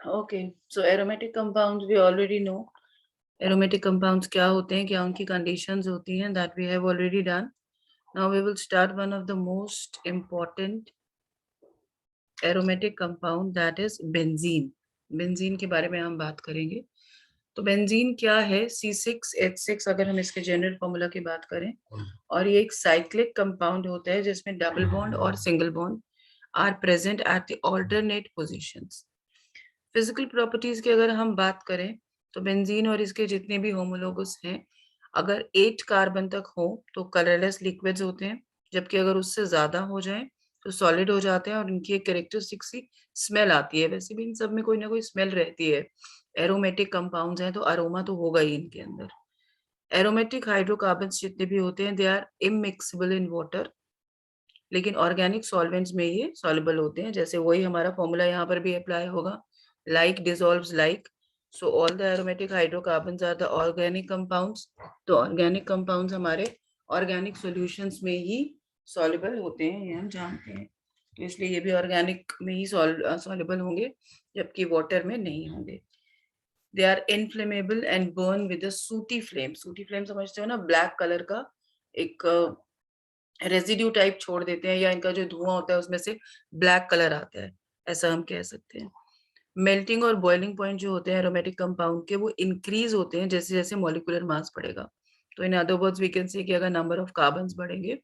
Okay, so aromatic compounds we already know. Aromatic compounds क्या होते हैं, क्या उनकी conditions होती हैं, that we have already done. Now we will start one of the most important aromatic compound, that is benzene. Benzene के बारे में हम बात करेंगे. तो बेंजीन क्या है? C6H6 अगर हम इसके जनरल फॉर्मूला की बात करें, और ये एक साइक्लिक कंपाउंड होता है जिसमें डबल बॉन्ड और single bond are present at the alternate positions. Physical properties की अगर हम बात करें तो बेंजीन और इसके जितने भी होमोलोगस हैं, अगर 8 कार्बन तक हो तो कलरलेस लिक्विड्स होते हैं, जबकि अगर उससे ज्यादा हो जाए तो सॉलिड हो जाते हैं और इनकी एक कैरेक्टरिस्टिक सी स्मेल आती है. वैसे भी इन सब में कोई ना कोई स्मेल रहती है. एरोमेटिक कंपाउंड्स हैं तो अरोमा तो होगा ही इनके अंदर. एरोमेटिक हाइड्रोकार्बन्स जितने भी होते हैं they are immiscible in water, लेकिन ऑर्गेनिक सॉल्वेंट्स में ये सॉल्युबल होते हैं. जैसे वही हमारा फॉर्मूला यहाँ पर भी अप्लाई होगा, like dissolves like. So all the aromatic hydrocarbons are the organic compounds. तो organic compounds हमारे organic solutions में ही soluble होते हैं, ये हम जानते हैं. तो इसलिए ये भी organic में ही soluble होंगे, जबकि water में नहीं होंगे. They are inflammable and burn with a sooty flame. Sooty flame समझते हो ना, black color का एक रेजिड्यू टाइप छोड़ देते हैं, या इनका जो धुआं होता है उसमें से ब्लैक कलर आता है, ऐसा हम कह सकते हैं. मेल्टिंग और बॉइलिंग पॉइंट जो होते हैं एरोमेटिक कंपाउंड के, वो इंक्रीज होते हैं जैसे जैसे मॉलिक्यूलर मास बढ़ेगा. तो in other words we can say कि अगर नंबर ऑफ कार्बन्स बढ़ेंगे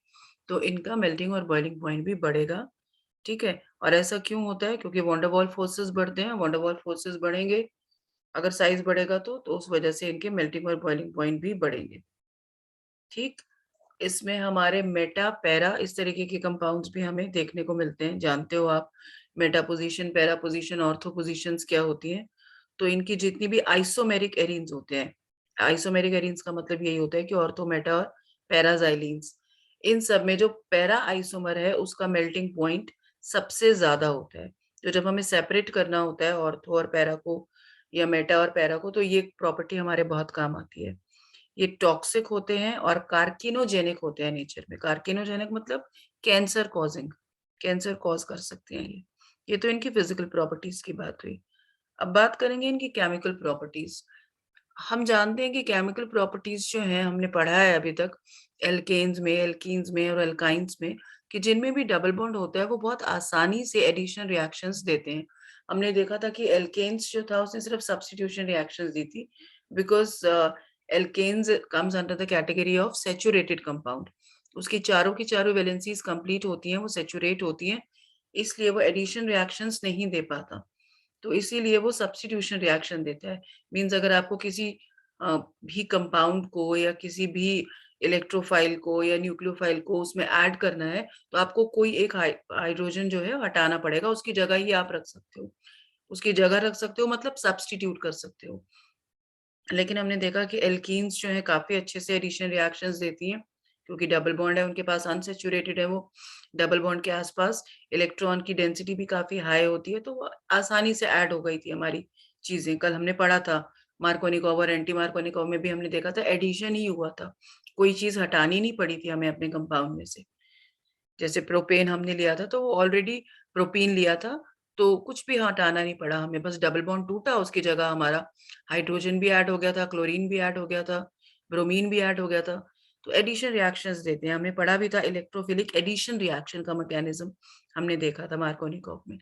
तो इनका मेल्टिंग और बॉइलिंग पॉइंट भी बढ़ेगा. ठीक है. और ऐसा क्यों होता है? क्योंकि वंडरवॉल फोर्सेस बढ़ते हैं. वंडरवॉल फोर्सेस बढ़ेंगे, अगर साइज बढ़ेगा तो उस वजह से इनके मेल्टिंग और बॉइलिंग पॉइंट भी बढ़ेंगे. ठीक. इसमें हमारे मेटा पैरा इस तरीके के कंपाउंड्स भी हमें देखने को मिलते हैं. जानते हो आप Meta position, para position, ortho positions क्या होती हैं? तो इनकी जितनी भी आइसोमेरिक एरीन्स होते हैं, आइसोमेरिक एरीन्स का मतलब यही होता है कि ऑर्थो, मेटा और पैराजाइलिन्स, इन सब में जो पैरा आइसोमर है उसका मेल्टिंग पॉइंट सबसे ज्यादा होता है. तो जब हमें सेपरेट करना होता है ऑर्थो और पैरा को, या मेटा और पैरा को, तो ये प्रॉपर्टी हमारे बहुत काम आती है. ये टॉक्सिक होते हैं और कार्किनोजेनिक होते हैं नेचर में. कार्किनोजेनिक मतलब कैंसर कॉजिंग, कैंसर कॉज कर सकते हैं ये तो इनकी फिजिकल प्रॉपर्टीज की बात हुई. अब बात करेंगे इनकी केमिकल प्रॉपर्टीज. हम जानते हैं कि केमिकल प्रॉपर्टीज जो हैं, हमने पढ़ा है अभी तक एल्केन्स में, एल्कीन्स में और एल्काइंस में, कि जिनमें भी डबल बॉन्ड होता है वो बहुत आसानी से एडिशन रिएक्शंस देते हैं. हमने देखा था कि एल्केन्स जो था उसने सिर्फ सब्स्टिट्यूशन रिएक्शंस दी थी, because alkanes comes under the category of saturated compound. उसकी चारों की चारों वैलेंसीज कंप्लीट होती हैं, वो सैचुरेट होती हैं, इसलिए वो एडिशन रिएक्शंस नहीं दे पाता. तो इसीलिए वो सब्स्टिट्यूशन रिएक्शन देता है. मीन्स अगर आपको किसी भी कंपाउंड को या किसी भी इलेक्ट्रोफाइल को या न्यूक्लियोफाइल को उसमें ऐड करना है, तो आपको कोई एक हाइड्रोजन जो है हटाना पड़ेगा. उसकी जगह ही आप रख सकते हो, उसकी जगह रख सकते हो मतलब सब्स्टिट्यूट कर सकते हो. लेकिन हमने देखा कि एल्कीन्स जो है काफी अच्छे से एडिशन रिएक्शंस देती हैं, क्योंकि डबल बॉन्ड है उनके पास, अनसैचुरेटेड है वो. डबल बॉन्ड के आसपास इलेक्ट्रॉन की डेंसिटी भी काफी हाई होती है, तो वो आसानी से ऐड हो गई थी हमारी चीजें. कल हमने पढ़ा था मार्कोनिकोव और एंटी मार्कोनिकोव में भी हमने देखा था एडिशन ही हुआ था, कोई चीज हटानी नहीं पड़ी थी हमें अपने कंपाउंड में से. जैसे प्रोपेन हमने लिया था तो वो ऑलरेडी प्रोपीन लिया था, तो कुछ भी हटाना नहीं पड़ा हमें, बस डबल बॉन्ड टूटा, उसकी जगह हमारा हाइड्रोजन भी ऐड हो गया था, क्लोरीन भी ऐड हो गया था, ब्रोमीन भी ऐड हो गया था. तो एडिशन रिएक्शंस देते हैं. हमने पढ़ा भी था इलेक्ट्रोफिलिक एडिशन रिएक्शन का मैकेनिज्म, हमने देखा था मार्कोनिकॉफ में.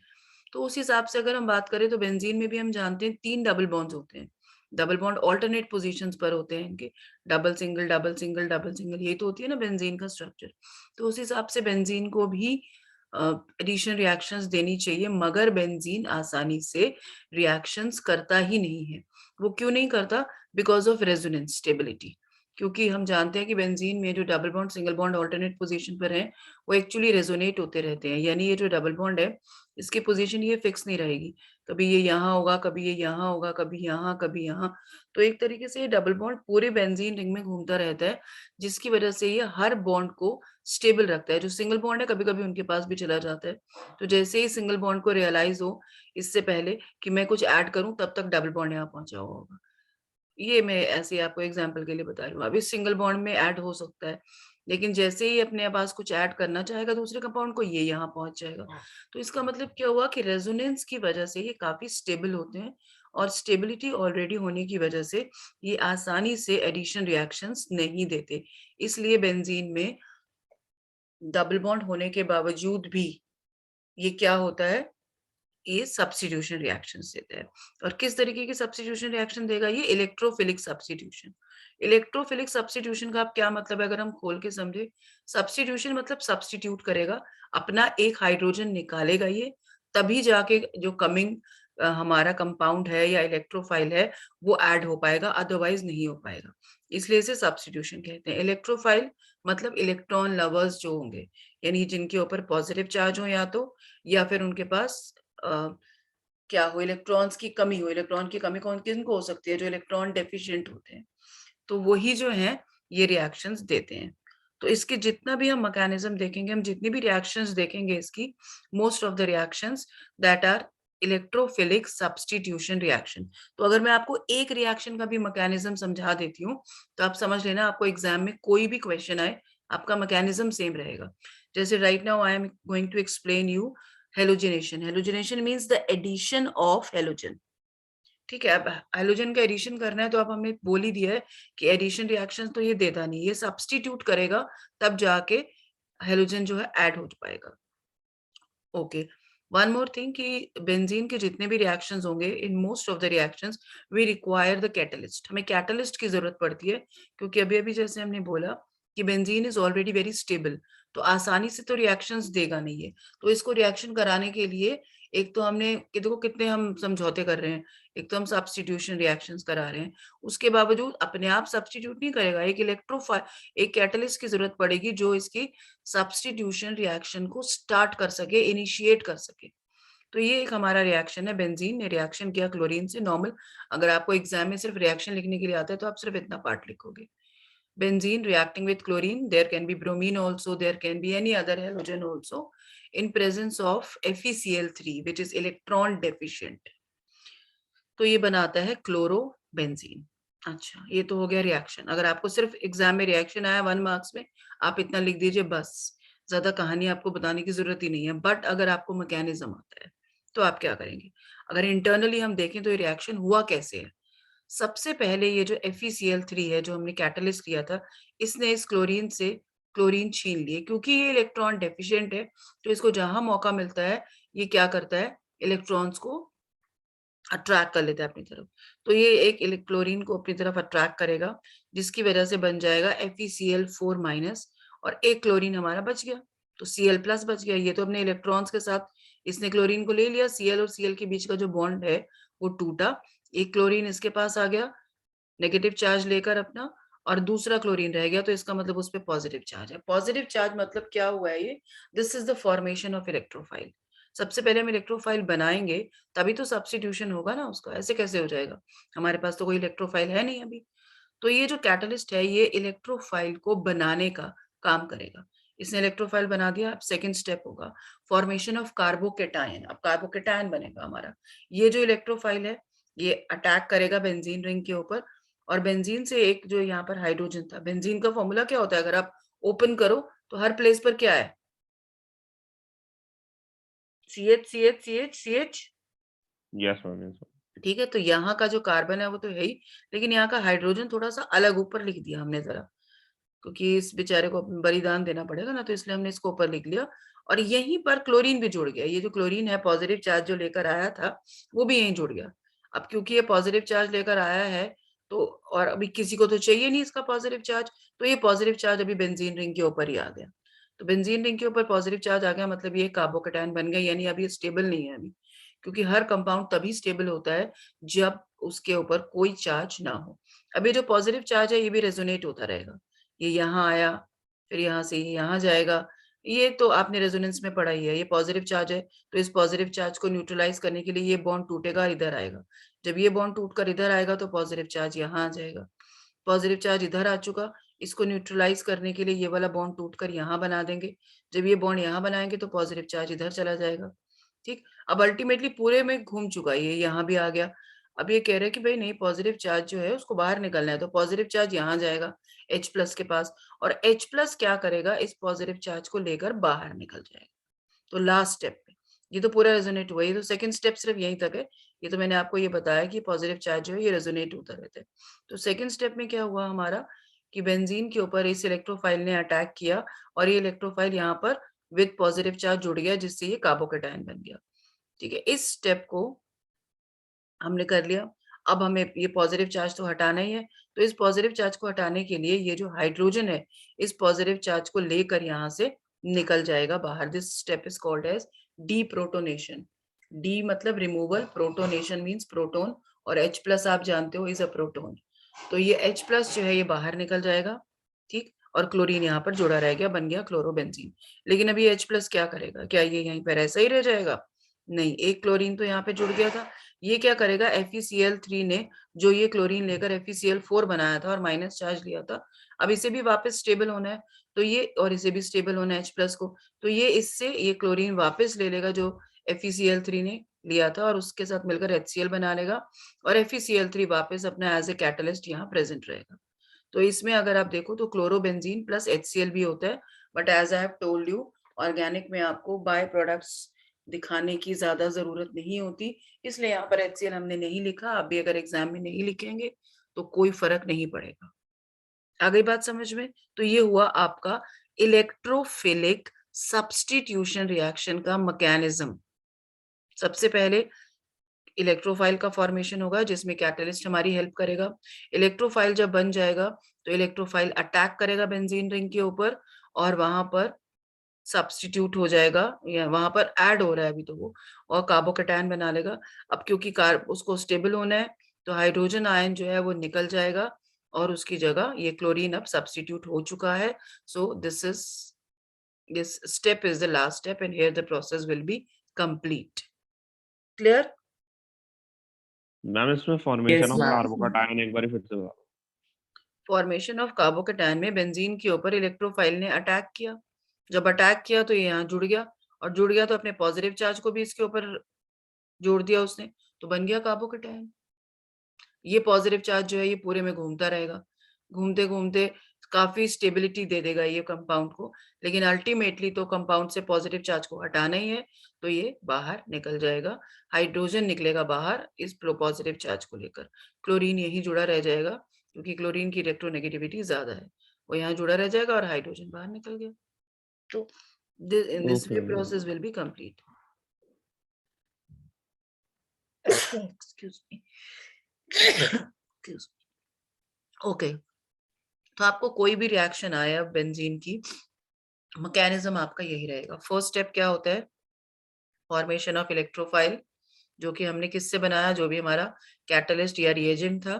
तो उस हिसाब से अगर हम बात करें तो बेंजीन में भी हम जानते हैं 3 डबल बॉन्ड्स होते हैं. डबल बॉन्ड ऑल्टरनेट पोजीशंस पर होते हैं इनके, double single double single double single, यही तो होती है ना बेंजीन का स्ट्रक्चर. तो उस हिसाब से बेंजीन को भी एडिशन रिएक्शंस देनी चाहिए, मगर बेंजीन आसानी से रिएक्शंस करता ही नहीं है. वो क्यों नहीं करता? Because of resonance stability. क्योंकि हम जानते हैं कि बेंजीन में जो double bond single bond alternate position पर है, वो एक्चुअली रेजोनेट होते रहते हैं. यानी ये जो डबल बॉन्ड है, इसकी पोजीशन ये फिक्स नहीं रहेगी. कभी ये यहाँ होगा, कभी ये यहाँ होगा, कभी यहाँ, कभी यहाँ. तो एक तरीके से ये डबल बॉन्ड पूरे बेंजीन रिंग में घूमता रहता है, जिसकी वजह से ये हर बॉन्ड को स्टेबल रखता है. जो सिंगल बॉन्ड है कभी कभी उनके पास भी चला जाता है. तो जैसे ही सिंगल बॉन्ड को रियलाइज हो इससे पहले कि मैं कुछ ऐड करूं, तब तक डबल बॉन्ड यहाँ पहुंचा हुआ होगा. ये मैं ऐसे आपको एग्जांपल के लिए बता रही हूँ. अभी सिंगल बॉन्ड में ऐड हो सकता है, लेकिन जैसे ही अपने पास कुछ ऐड करना चाहेगा दूसरे कंपाउंड को, ये यहाँ पहुंच जाएगा। तो इसका मतलब क्या हुआ कि रेजोनेंस की वजह से ये काफी स्टेबल होते हैं, और स्टेबिलिटी ऑलरेडी होने की वजह से ये आसानी से एडिशन रिएक्शंस नहीं देते। इसलिए बेंजीन में डबल बॉन्ड होने के बावजूद भी ये क्या होता है, ये सब्स्टिट्यूशन रिएक्शंस देता है। और किस तरीके की सब्स्टिट्यूशन रिएक्शन देगा ये? Electrophilic substitution. इलेक्ट्रोफिलिक सब्स्टिट्यूशन का आप क्या मतलब है, अगर हम खोल के समझे, सब्स्टिट्यूशन मतलब सब्स्टिट्यूट करेगा, अपना एक हाइड्रोजन निकालेगा ये, तभी जाके जो कमिंग हमारा कंपाउंड है या इलेक्ट्रोफाइल है वो ऐड हो पाएगा, अदरवाइज नहीं हो पाएगा। इसलिए इसे सब्स्टिट्यूशन कहते हैं। इलेक्ट्रोफाइल मतलब इलेक्ट्रॉन लवर्स जो होंगे, यानी जिनके ऊपर पॉजिटिव चार्ज हो या तो, या फिर उनके पास क्या हो, इलेक्ट्रॉन्स की कमी हो। इलेक्ट्रॉन की कमी कौन किनको हो सकती है? जो इलेक्ट्रॉन डेफिशिएंट होते हैं, तो वही जो है ये रिएक्शंस देते हैं। तो इसके जितना भी हम मैकेनिज्म देखेंगे, हम जितनी भी रिएक्शंस देखेंगे इसकी, most of the reactions that are electrophilic substitution reaction. तो अगर मैं आपको एक रिएक्शन का भी मैकेनिज्म समझा देती हूँ तो आप समझ लेना, आपको एग्जाम में कोई भी क्वेश्चन आए आपका मैकेनिज्म सेम रहेगा। जैसे right now I am going to explain you halogenation. Halogenation means the addition of halogen. ठीक है, अब हेलोजन का एडिशन करना है तो अब हमने बोल ही दिया है कि एडिशन रिएक्शन तो ये देता नहीं, ये सब्स्टिट्यूट करेगा, तब जाके हेलोजन जो है ऐड हो पाएगा। ओके, वन मोर थिंग कि बेंजीन के जितने भी रिएक्शंस होंगे, in most of the reactions we require the catalyst. हमें कैटलिस्ट की जरूरत पड़ती है, क्योंकि अभी अभी जैसे हमने बोला कि benzene is already very stable, तो आसानी से तो रिएक्शंस देगा नहीं है। तो इसको रिएक्शन कराने के लिए एक तो हमने कि देखो कितने हम समझौते कर रहे हैं, एक तो हम सब्स्टिट्यूशन रिएक्शंस करा रहे हैं, उसके बावजूद अपने आप सब्स्टिट्यूट नहीं करेगा, एक एक कैटलिस्ट की जरूरत पड़ेगी जो इसकी सब्स्टिट्यूशन रिएक्शन को स्टार्ट कर सके, इनिशिएट कर सके। तो ये एक हमारा रिएक्शन है। बेंजीन ने रिएक्शन किया क्लोरीन से, नॉर्मल। अगर आपको एग्जाम में सिर्फ रिएक्शन लिखने के लिए आता है तो आप सिर्फ इतना पार्ट लिखोगे। Benzene reacting with chlorine, there can be bromine also, there can be any other halogen also in presence of FeCl3, which is electron deficient. तो ये बनाता है क्लोरोबेंजीन। अच्छा, ये तो हो गया रिएक्शन। अगर आपको सिर्फ एग्जाम में रिएक्शन आया 1 मार्क्स में, आप इतना लिख दीजिए बस, ज्यादा कहानी आपको बताने की जरूरत ही नहीं है। बट अगर आपको मैकेनिज्म आता है तो आप क्या करेंगे? अगर इंटरनली हम देखें तो ये रिएक्शन हुआ कैसे है। सबसे पहले ये जो FeCl3 है, जो हमने कैटलिस्ट किया था, इसने इस क्लोरीन से क्लोरीन छीन लिए। क्योंकि ये इलेक्ट्रॉन डेफिशिएंट है, तो इसको जहां मौका मिलता है ये क्या करता है, इलेक्ट्रॉन्स को अट्रैक्ट कर लेता है अपनी तरफ। तो ये एक क्लोरीन को अपनी तरफ अट्रैक्ट करेगा, जिसकी वजह से बन जाएगा FeCl4- और एक क्लोरीन हमारा बच गया, तो Cl+ बच गया। ये तो अपने इलेक्ट्रॉन्स के साथ इसने क्लोरीन को ले लिया, Cl और Cl के बीच का जो बॉन्ड है वो टूटा, एक क्लोरीन इसके पास आ गया नेगेटिव चार्ज लेकर अपना, और दूसरा क्लोरीन रह गया, तो इसका मतलब उस पर पॉजिटिव चार्ज है। पॉजिटिव चार्ज मतलब क्या हुआ है ये? This is the formation of electrophile. सबसे पहले हम इलेक्ट्रोफाइल बनाएंगे, तभी तो सब्स्टिट्यूशन होगा ना उसका, ऐसे कैसे हो जाएगा? हमारे पास तो कोई इलेक्ट्रोफाइल है नहीं अभी। तो ये जो कैटलिस्ट है ये इलेक्ट्रोफाइल को बनाने का काम करेगा। इसने इलेक्ट्रोफाइल बना दिया, अब सेकंड स्टेप होगा फॉर्मेशन ऑफ कार्बोकेटायन। अब कार्बोकेटायन बनेगा हमारा। ये जो इलेक्ट्रोफाइल है ये अटैक करेगा बेंजीन रिंग के ऊपर, और बेंजीन से एक जो यहाँ पर हाइड्रोजन था, बेंजीन का फॉर्मूला क्या होता है? अगर आप ओपन करो तो हर प्लेस पर क्या है? CH। Yes ma'am, yes ma'am. ठीक है, तो यहाँ का जो कार्बन है वो तो है ही, लेकिन यहाँ का हाइड्रोजन थोड़ा सा अलग ऊपर लिख दिया हमने जरा, क्योंकि इस बेचारे को बलिदान देना पड़ेगा ना, तो इसलिए हमने इसको ऊपर लिख लिया। और यहीं पर क्लोरीन भी जुड़ गया। ये जो क्लोरीन है पॉजिटिव चार्ज जो लेकर आया था वो भी यहीं जुड़ गया। अब क्योंकि ये पॉजिटिव चार्ज लेकर आया है, तो और अभी किसी को तो चाहिए नहीं इसका पॉजिटिव चार्ज, तो ये पॉजिटिव चार्ज अभी बेंजीन रिंग के ऊपर ही आ गया। तो बेंजीन रिंग के ऊपर पॉजिटिव चार्ज आ गया, मतलब ये कार्बोकेटायन बन गया, यानी अभी ये स्टेबल नहीं है अभी। क्योंकि हर कंपाउंड तभी स्टेबल होता है जब उसके ऊपर कोई चार्ज ना हो। अभी जो पॉजिटिव चार्ज है ये भी रेजोनेट होता रहेगा, ये यहाँ आया, फिर यहाँ से ये यहाँ जाएगा। ये तो आपने रेजोनेंस में पढ़ा ही है, ये पॉजिटिव चार्ज है, तो इस पॉजिटिव चार्ज को न्यूट्रलाइज करने के लिए ये बॉन्ड टूटेगा और इधर आएगा। जब ये बॉन्ड टूटकर इधर आएगा तो पॉजिटिव चार्ज यहाँ आ जाएगा। पॉजिटिव चार्ज इधर आ चुका, इसको न्यूट्रलाइज करने के लिए ये वाला बॉन्ड टूटकर यहाँ बना देंगे। जब ये बॉन्ड यहाँ बनाएंगे तो पॉजिटिव चार्ज इधर चला जाएगा। ठीक, अब अल्टीमेटली पूरे में घूम चुका, ये यहाँ भी आ गया। अब ये कह रहे हैं कि भाई नहीं, पॉजिटिव चार्ज जो है उसको बाहर निकलना है, तो पॉजिटिव चार्ज यहाँ जाएगा, H+ के पास, और H+ क्या करेगा, इस पॉजिटिव चार्ज को लेकर बाहर निकल जाएगा। तो लास्ट स्टेप पे ये तो पूरा रेजोनेट हुआ, ये तो सेकंड स्टेप सिर्फ यहीं तक है। ये तो मैंने आपको ये बताया कि पॉजिटिव चार्ज जो है ये रेजोनेट होता रहता है। तो सेकंड स्टेप में क्या हुआ हमारा कि बेंजीन के ऊपर इस इलेक्ट्रोफाइल ने अटैक किया और ये इलेक्ट्रोफाइल यहाँ पर विद पॉजिटिव चार्ज जुड़ गया, जिससे ये कार्बोकेटायन बन गया। ठीक है, इस स्टेप को हमने कर लिया। अब हमें ये पॉजिटिव चार्ज तो हटाना ही है, तो इस पॉजिटिव चार्ज को हटाने के लिए ये जो हाइड्रोजन है, इस पॉजिटिव चार्ज को लेकर यहाँ से निकल जाएगा बाहर। This step is called as deprotonation. De मतलब रिमूवल, प्रोटोनेशन मींस प्रोटॉन, और H+ आप जानते हो इज अ प्रोटॉन। तो ये H+ जो है ये बाहर निकल जाएगा, ठीक, और क्लोरीन यहाँ पर जुड़ा रह गया, बन गया क्लोरोबेंजीन। लेकिन अभी H+ क्या करेगा, क्या ये यहीं पर ऐसा ही रह जाएगा? नहीं, एक क्लोरीन तो यहाँ पे जुड़ गया था, ये क्या करेगा, FeCl3 ने जो ये क्लोरीन लेकर FeCl4 बनाया था और माइनस चार्ज लिया था, अब इसे भी वापस स्टेबल होना है, तो ये, और इसे भी स्टेबल होना है H+ को, तो ये इससे ये क्लोरीन वापस ले लेगा जो FeCl3 ने लिया था और उसके साथ मिलकर HCl बना लेगा, और FeCl3 वापस अपना एज ए कैटलिस्ट यहाँ प्रेजेंट रहेगा। तो इसमें अगर आप देखो तो क्लोरोबेंजीन प्लस HCl भी होता है, but as I have told you organic में आपको बाय प्रोडक्ट्स दिखाने की ज्यादा जरूरत नहीं होती, इसलिए यहाँ पर HCl हमने नहीं लिखा। आप भी अगर एग्जाम में नहीं लिखेंगे तो कोई फर्क नहीं पड़ेगा। आ गई बात समझ में? तो ये हुआ आपका इलेक्ट्रोफिलिक सब्स्टिट्यूशन रिएक्शन का मैकेनिज्म। सबसे पहले इलेक्ट्रोफाइल का फॉर्मेशन होगा जिसमें कैटलिस्ट हमारी हेल्प करेगा। इलेक्ट्रोफाइल जब बन जाएगा तो इलेक्ट्रोफाइल अटैक करेगा बेंजीन रिंग के ऊपर और वहां पर सब्स्टिट्यूट हो जाएगा, या वहां पर ऐड हो रहा है अभी तो वो, और कार्बोकेटायन बना लेगा। अब क्योंकि उसको स्टेबल होना है तो हाइड्रोजन आयन जो है वो निकल जाएगा और उसकी जगह ये क्लोरीन अब सब्स्टिट्यूट हो चुका है। So this step is the last step and here the process will be complete. Clear? Ma'am इसमें formation Yes, of ma'am. Carbocation एक बार फिर से बता। फॉर्मेशन ऑफ कार्बोकेटायन में बेंजीन के ऊपर इलेक्ट्रोफाइल ने अटैक किया। जब अटैक किया तो ये यहाँ जुड़ गया, और जुड़ गया तो अपने पॉजिटिव चार्ज को भी इसके ऊपर जोड़ दिया उसने, तो बन गया कार्बोकेटायन। ये पॉजिटिव चार्ज जो है ये पूरे में घूमता रहेगा, घूमते घूमते काफी स्टेबिलिटी दे देगा ये कंपाउंड को, लेकिन अल्टीमेटली तो कंपाउंड से पॉजिटिव चार्ज को हटाना ही है, तो ये बाहर निकल जाएगा। हाइड्रोजन निकलेगा बाहर इस पॉजिटिव चार्ज को लेकर, क्लोरीन यही जुड़ा रह जाएगा क्योंकि क्लोरीन की इलेक्ट्रोनेगेटिविटी ज्यादा है, वो यहाँ जुड़ा रह जाएगा और हाइड्रोजन बाहर निकल गया। तो this Okay. process will be complete. Excuse me. Excuse me. Okay. तो आपको कोई भी रिएक्शन आया बेंजीन की, मैकेनिज्म आपका यही रहेगा। फर्स्ट स्टेप क्या होता है, फॉर्मेशन ऑफ इलेक्ट्रोफाइल, जो कि हमने किससे बनाया, जो भी हमारा कैटलिस्ट या रिएजेंट था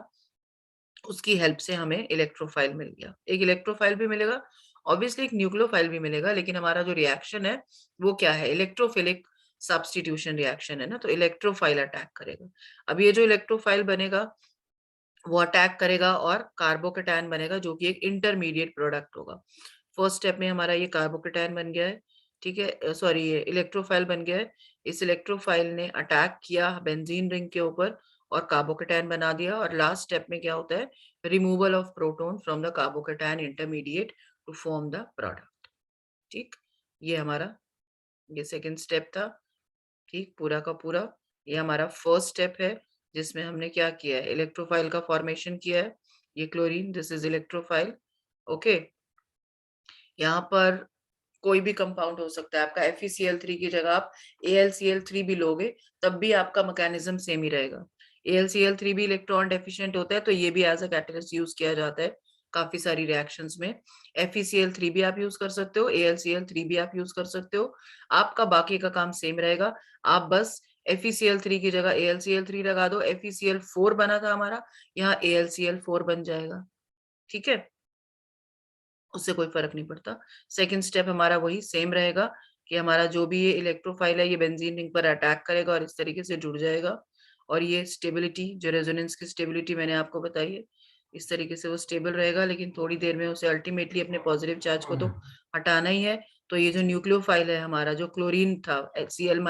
उसकी हेल्प से हमें इलेक्ट्रोफाइल मिल गया। एक इलेक्ट्रोफाइल भी मिलेगा, ऑब्वियसली एक न्यूक्लियोफाइल भी मिलेगा, लेकिन हमारा जो रिएक्शन है वो क्या है, इलेक्ट्रोफिलिक सब्स्टिट्यूशन रिएक्शन है ना, तो इलेक्ट्रोफाइल अटैक करेगा। अब ये जो इलेक्ट्रोफाइल बनेगा वो अटैक करेगा और कार्बोकेटायन बनेगा जो कि एक इंटरमीडिएट प्रोडक्ट होगा। फर्स्ट स्टेप में हमारा ये कार्बोकेटायन बन गया है, ठीक है, सॉरी ये इलेक्ट्रोफाइल बन गया है। इस इलेक्ट्रोफाइल ने अटैक किया बेंजीन रिंग के ऊपर और कार्बोकेटायन बना दिया, और लास्ट स्टेप में क्या होता है, removal of proton from the carbocation intermediate to form the product. ठीक, ये हमारा ये सेकंड स्टेप था। ठीक, पूरा का पूरा ये हमारा फर्स्ट स्टेप है जिसमें हमने क्या किया है, इलेक्ट्रोफाइल का फॉर्मेशन किया है। ये chlorine, this is electrophile. Okay, यहाँ पर कोई भी कंपाउंड हो सकता है, आपका FeCl3 की जगह आप AlCl3 भी लोगे तब भी आपका मैकेनिज्म सेम ही रहेगा। AlCl3 भी इलेक्ट्रॉन डेफिशिएंट होता है, तो ये भी एज अ कैटलिस्ट यूज किया जाता है काफी सारी रिएक्शंस में। FeCl3 भी आप यूज कर सकते हो, AlCl3 भी आप यूज कर सकते हो, आपका बाकी का काम सेम रहेगा। आप बस FeCl3 की जगह AlCl3 लगा दो, FeCl4 बना था हमारा, यहाँ AlCl4 बन जाएगा। ठीक है, उससे कोई फर्क नहीं पड़ता। सेकंड स्टेप हमारा वही सेम रहेगा कि हमारा जो भी ये इलेक्ट्रोफाइल है ये बेंजीन रिंग पर अटैक करेगा और इस तरीके से जुड़ जाएगा, और ये स्टेबिलिटी जो रेजोनेंस की स्टेबिलिटी मैंने आपको बताई है, इस तरीके से वो स्टेबल रहेगा, लेकिन थोड़ी देर में उसे अल्टीमेटली अपने पॉजिटिव चार्ज को तो हटाना ही है। तो ये जो न्यूक्लियोफाइल है हमारा, जो क्लोरीन था HCl-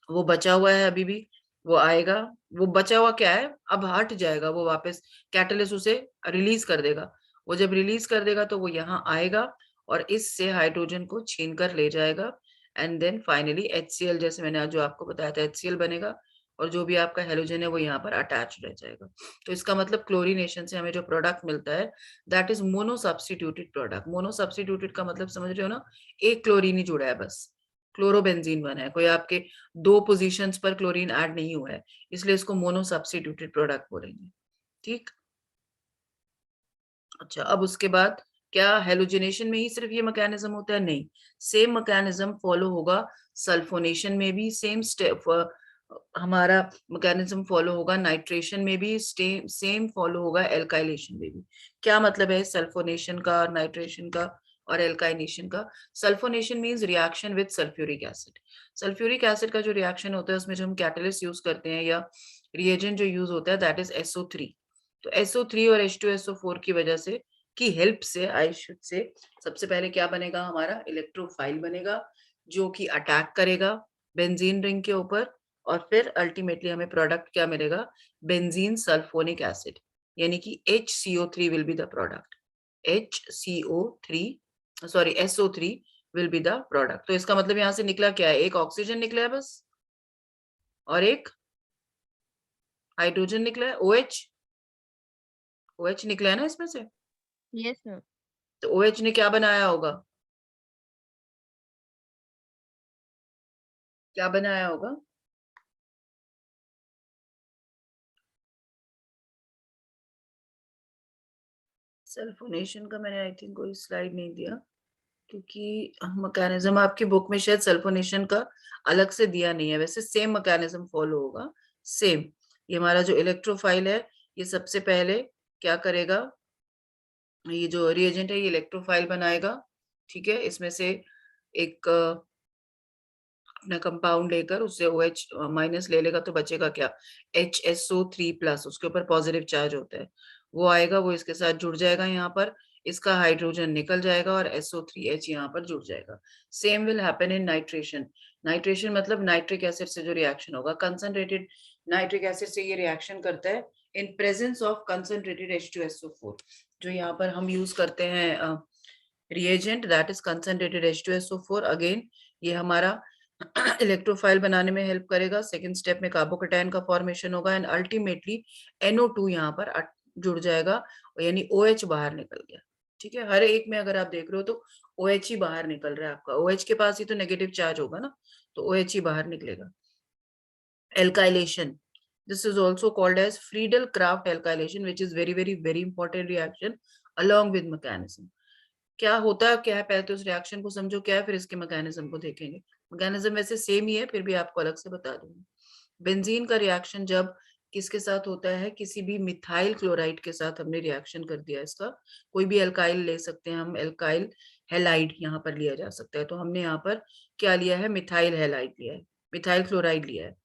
वो बचा हुआ है अभी भी, वो आएगा, वो बचा हुआ क्या है अब हट जाएगा, वो वापस कैटलिस्ट उसे रिलीज कर देगा। वो जब रिलीज कर देगा तो वो यहाँ आएगा और इससे हाइड्रोजन को छीन कर ले जाएगा एंड देन फाइनली HCl, जैसे मैंने आज जो आपको बताया था HCl बनेगा और जो भी आपका हेलोजन है वो यहाँ पर अटैच रह जाएगा। तो इसका मतलब क्लोरीनेशन से हमें जो प्रोडक्ट मिलता है that is mono substituted product. Mono substituted का मतलब समझ रहे हो ना, एक क्लोरीन ही जुड़ा है बस, क्लोरोबेंजीन बना है, कोई आपके दो पोजीशंस पर क्लोरीन ऐड नहीं हुआ है, इसलिए इसको मोनो सब्स्टिट्यूटेड प्रोडक्ट बोलेंगे। ठीक, अच्छा अब उसके बाद क्या हेलोजिनेशन में ही सिर्फ ये मैकेनिज्म होता है? नहीं, सेम मैकेनिज्म फॉलो होगा सल्फोनेशन में भी, सेम स्टेप हमारा मैकेनिज्म फॉलो होगा नाइट्रेशन में भी, सेम फॉलो होगा एल्काइलेशन में भी। क्या मतलब है सल्फोनेशन का, नाइट्रेशन का और एल्काइनेशन का? Sulphonation means reaction with sulphuric acid. Sulphuric acid का जो रिएक्शन होता है उसमें जो हम कैटलिस्ट यूज करते हैं या रिएजेंट जो यूज होता है दैट इज SO3। तो SO3 और H2SO4 की वजह से, की हेल्प से आई शुड से, सबसे पहले क्या बनेगा हमारा इलेक्ट्रोफाइल बनेगा जो कि अटैक करेगा बेंजीन रिंग के ऊपर और फिर अल्टीमेटली हमें प्रोडक्ट क्या मिलेगा? बेंजीन सल्फोनिक एसिड, यानी कि HCO3 will be the product. HCO3 sorry SO3 will be the product. तो इसका मतलब यहाँ से निकला क्या है? एक ऑक्सीजन निकला है बस और एक हाइड्रोजन निकला है, OH निकला है ना इसमें से। Yes ma'am. तो OH ने क्या बनाया होगा? क्या बनाया होगा? सल्फोनेशन का मैंने आई थिंक कोई स्लाइड नहीं दिया क्योंकि मैकेनिज्म आपकी बुक में शायद सल्फोनेशन का अलग से दिया नहीं है, वैसे सेम मैकेनिज्म फॉलो होगा, सेम। ये हमारा जो इलेक्ट्रोफाइल है ये सबसे पहले क्या करेगा, ये जो रिएजेंट है ये इलेक्ट्रोफाइल बनाएगा, ठीक है। इसमें से एक अपना कंपाउंड लेकर उससे OH माइनस ले लेगा तो बचेगा क्या? HSO3+, उसके ऊपर पॉजिटिव चार्ज होता है, वो आएगा, वो इसके साथ जुड़ जाएगा यहाँ पर, इसका हाइड्रोजन निकल जाएगा और SO3H यहाँ पर जुड़ जाएगा। Same will happen in nitration. Nitration मतलब नाइट्रिक एसिड से जो रिएक्शन होगा, कंसंट्रेटेड नाइट्रिक एसिड से ये रिएक्शन करता है in presence of concentrated H2SO4। जो यहाँ पर हम यूज करते हैं reagent that is concentrated H2SO4, again ये हमारा इलेक्ट्रोफाइल बनाने में हेल्प करेगा। सेकंड स्टेप में कार्बोकैटायन का फॉर्मेशन होगा एंड अल्टीमेटली NO2 यहाँ पर जुड़ जाएगा, यानी OH बाहर निकल गया। ठीक है, हर एक में अगर आप देख रहे हो तो OH ही बाहर निकल रहा है आपका, OH के पास ही तो नेगेटिव चार्ज होगा ना, तो OH ही बाहर निकलेगा। Alkylation, this is also called as Friedel-Crafts alkylation, which is very important reaction along with mechanism। क्या होता है, क्या है, पहले तो उस रिएक्शन को समझो क्या है, फिर इसके मैकेनिज्म को देखेंगे। मैकेनिज्म वैसे सेम ही है, फिर भी आपको अलग से बता दूंगी। बेंजीन का रिएक्शन जब किसके साथ होता है? किसी भी मिथाइल क्लोराइड के साथ हमने रिएक्शन कर दिया इसका, कोई भी अल्काइल ले सकते हैं हम, अल्काइल हैलाइड यहाँ पर लिया जा सकता है, तो हमने यहाँ पर क्या लिया है? मिथाइल हैलाइड लिया है, मिथाइल क्लोराइड लिया है।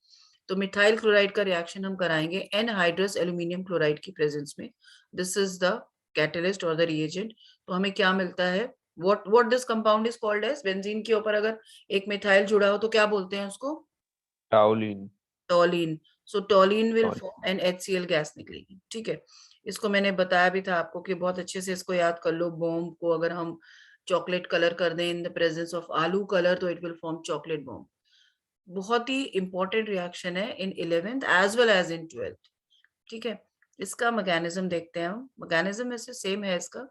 तो मिथाइल क्लोराइड का रिएक्शन हम कराएंगे एनहाइड्रस एल्यूमिनियम क्लोराइड की प्रेजेंस में। दिस इज द कैटलिस्ट और द रिएजेंट। तो हमें क्या मिलता है? what this compound is called as? Benzene के ऊपर अगर एक मिथाइल जुड़ा हो तो क्या बोलते हैं उसको? Toluene. टॉलिन। So टॉलिन will Toluene. Form and HCl gas निकलेगी। ठीक है, इसको मैंने बताया भी था आपको कि बहुत अच्छे से इसको याद कर लो। बॉम्ब को अगर हम चॉकलेट कलर कर दें इन द प्रेजेंस ऑफ आलू कलर तो it will form chocolate bomb. बहुत ही इंपॉर्टेंट रिएक्शन है in 11th as well as in 12th। ठीक है, इसका मैकेनिज्म देखते हैं हम। मैकेनिज्म में से सेम है इसका,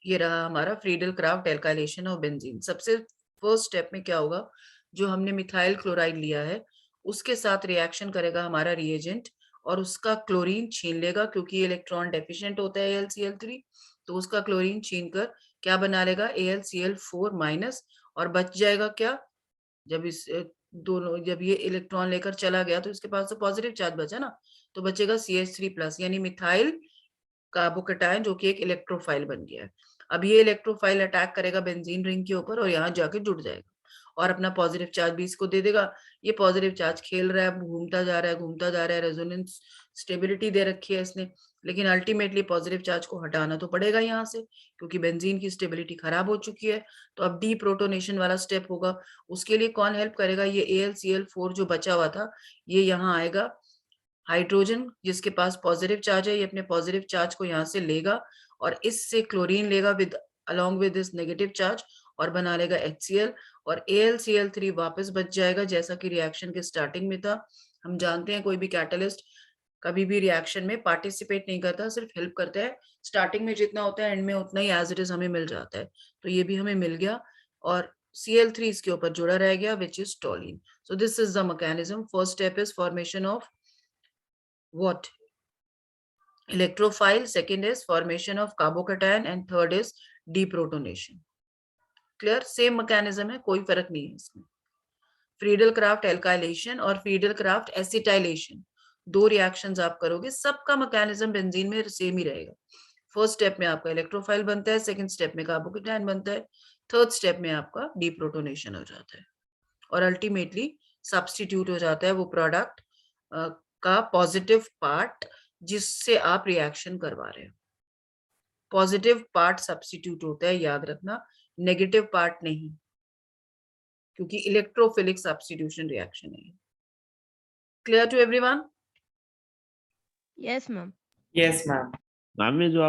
ये रहा हमारा Friedel craft alkylation of benzene. सबसे फर्स्ट स्टेप में क्या होगा? जो हमने मिथाइल क्लोराइड लिया है उसके साथ रिएक्शन करेगा हमारा रिएजेंट और उसका क्लोरीन छीन लेगा, क्योंकि ये इलेक्ट्रॉन डेफिशिएंट होता है AlCl3, तो उसका क्लोरीन छीन कर क्या बना लेगा? AlCl4- और बच जाएगा क्या? जब इस दोनों, जब ये इलेक्ट्रॉन लेकर चला गया तो इसके पास तो पॉजिटिव चार्ज बचा ना, तो बचेगा CH3+, यानी मिथाइल कार्बोकैटायन जो कि एक इलेक्ट्रोफाइल बन गया है। अब ये इलेक्ट्रोफाइल अटैक करेगा बेंजीन रिंग के ऊपर और यहाँ जाके जुड़ जाएगा और अपना पॉजिटिव चार्ज भी इसको दे देगा। ये पॉजिटिव चार्ज खेल रहा है, घूमता जा रहा है, रेजोनेंस स्टेबिलिटी दे रखी है इसने, लेकिन अल्टीमेटली पॉजिटिव चार्ज को हटाना तो पड़ेगा यहाँ से, क्योंकि बेंजीन की स्टेबिलिटी खराब हो चुकी है। तो अब डीप्रोटोनेशन वाला स्टेप होगा। उसके लिए कौन हेल्प करेगा? ये AlCl4 जो बचा हुआ था, ये यहाँ आएगा। हाइड्रोजन जिसके पास पॉजिटिव चार्ज है, ये अपने पॉजिटिव चार्ज को यहाँ से लेगा और इससे क्लोरीन लेगा with along with this negative charge और बना लेगा HCl, और AlCl3 वापस बच जाएगा, जैसा कि रिएक्शन के स्टार्टिंग में था। हम जानते हैं कोई भी कैटलिस्ट कभी भी रिएक्शन में पार्टिसिपेट नहीं करता, सिर्फ हेल्प करता है। स्टार्टिंग में जितना होता है एंड में उतना ही एज इट इज हमें मिल जाता है। तो ये भी हमें मिल गया और Cl3 इसके ऊपर जुड़ा रह गया, which is toluene. So this is the mechanism. First step is formation of what? Electrophile. Second is formation of carbocation and third is deprotonation. Clear? Same mechanism है, कोई फर्क नहीं है इसमें। फ्रीडल क्राफ्ट एल्काइलेशन और फ्रीडल क्राफ्ट एसिटाइलेशन, दो reactions आप करोगे, सबका मैकेनिज्म बेंजीन में सेम ही रहेगा। फर्स्ट स्टेप में आपका इलेक्ट्रोफाइल बनता है, सेकंड स्टेप में कार्बोकेटायन बनता है, थर्ड स्टेप में आपका डीप्रोटोनेशन हो जाता है और अल्टीमेटली सब्स्टिट्यूट हो जाता है वो प्रोडक्ट का पॉजिटिव पार्ट जिससे आप रिएक्शन करवा रहे हो। पॉजिटिव पार्ट सब्स्टिट्यूट होता है, याद रखना, नेगेटिव पार्ट नहीं, क्योंकि इलेक्ट्रोफिलिक सब्स्टिट्यूशन रिएक्शन है। Clear to everyone? Yes, ma'am. Yes, ma'am. Ma'am ये जो आप